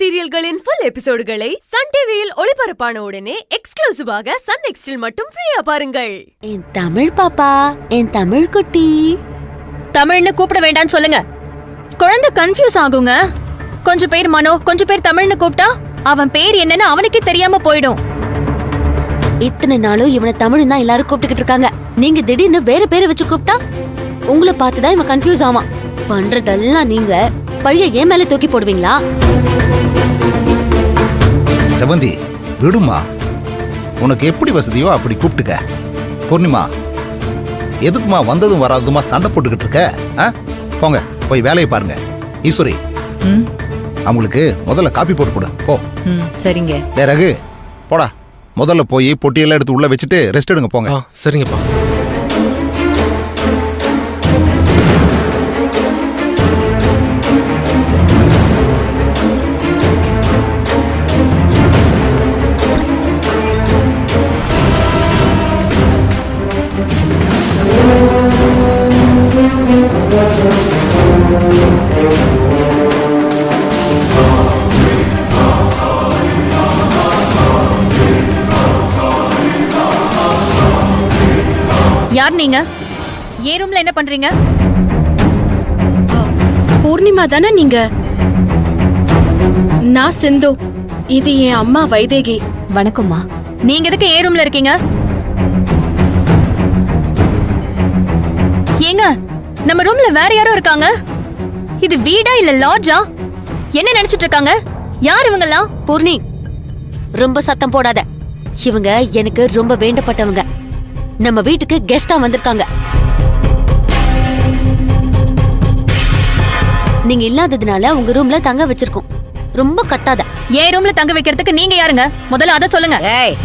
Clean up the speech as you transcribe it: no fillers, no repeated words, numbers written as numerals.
சீரியல்களின் full எபிசோடுகளை Sun டிவியில் ஒளிபரப்பான உடனே எக்ஸ்க்ளூசிவாக சன் நெக்ஸ்டில் மட்டும் ஃப்ரீயா பாருங்கள். என் தமிழ் பாப்பா, என் தமிழ் குட்டி. தமிழ்னு கூப்பிட வேண்டாம்னு சொல்லுங்க. குழந்தை கன்ஃபியூஸ் ஆகுங்க. கொஞ்சம் பேர் மனோ, கொஞ்சம் பேர் தமிழ்னு கூப்பிட்டா அவன் பேர் என்னன்னு அவனுக்கே தெரியாம போயிடும். இத்தனை நாளும் இவனை தமிழ் தான் எல்லாரும் கூப்பிட்டுக்கிட்டு இருக்காங்க. நீங்க திடீர்னு வேற பேரை வச்சு கூப்பிட்டா உங்களை பார்த்துதான் இவன் கன்ஃபியூஸ் ஆவான். பண்றதெல்லாம் நீங்க பழைய ஏன் மேல தூக்கி போடுவீங்களா? செவந்தி, விடுமா. உனக்கு எப்படி வசதியோ அப்படி கூப்பிட்டுக்க. பூர்ணிமா, எதுக்குமா வந்ததும் வராதுமா சண்டை போட்டுக்கிட்டு இருக்க? போங்க, போய் வேலையை பாருங்க. ஈஸ்வரி, அவங்களுக்கு முதல்ல காப்பி போட்டு கொடு. போ. சரிங்க. ரகு, போடா. முதல்ல போய் பொட்டியெல்லாம் எடுத்து உள்ள வச்சுட்டு ரெஸ்ட் எடுங்க. போங்க. சரிங்கப்பா. யார் நீங்க? ஏ ரூம்ல என்ன பண்றீங்க? பூர்ணிமா தானே நீங்க? நான் சிந்து. இது என் அம்மா வைதேகி. வணக்கம்மா. நீங்க எதுக்கு ஏ ரூம்ல இருக்கீங்க? ஏங்க, நம்ம ரூம்ல வேற யாரோ இருக்காங்க. இது வீடா இல்ல லாட்ஜா? என்ன நினைச்சிட்டு இருக்காங்க? யார் இவங்கலாம்? பூர்ணி, ரொம்ப சத்தம் போடாத. இவங்க எனக்கு ரொம்ப வேண்டப்பட்டவங்க. நம்ம வீட்டுக்கு கெஸ்டா வந்திருக்காங்க. நீங்க இல்லாததுனால உங்க ரூம்ல தங்க வச்சிருக்கோம். ரொம்ப கத்தாத. ஏன் ரூம்ல தங்க வைக்கிறதுக்கு நீங்க யாருங்க? முதல்ல அத சொல்லுங்க. ஏய்,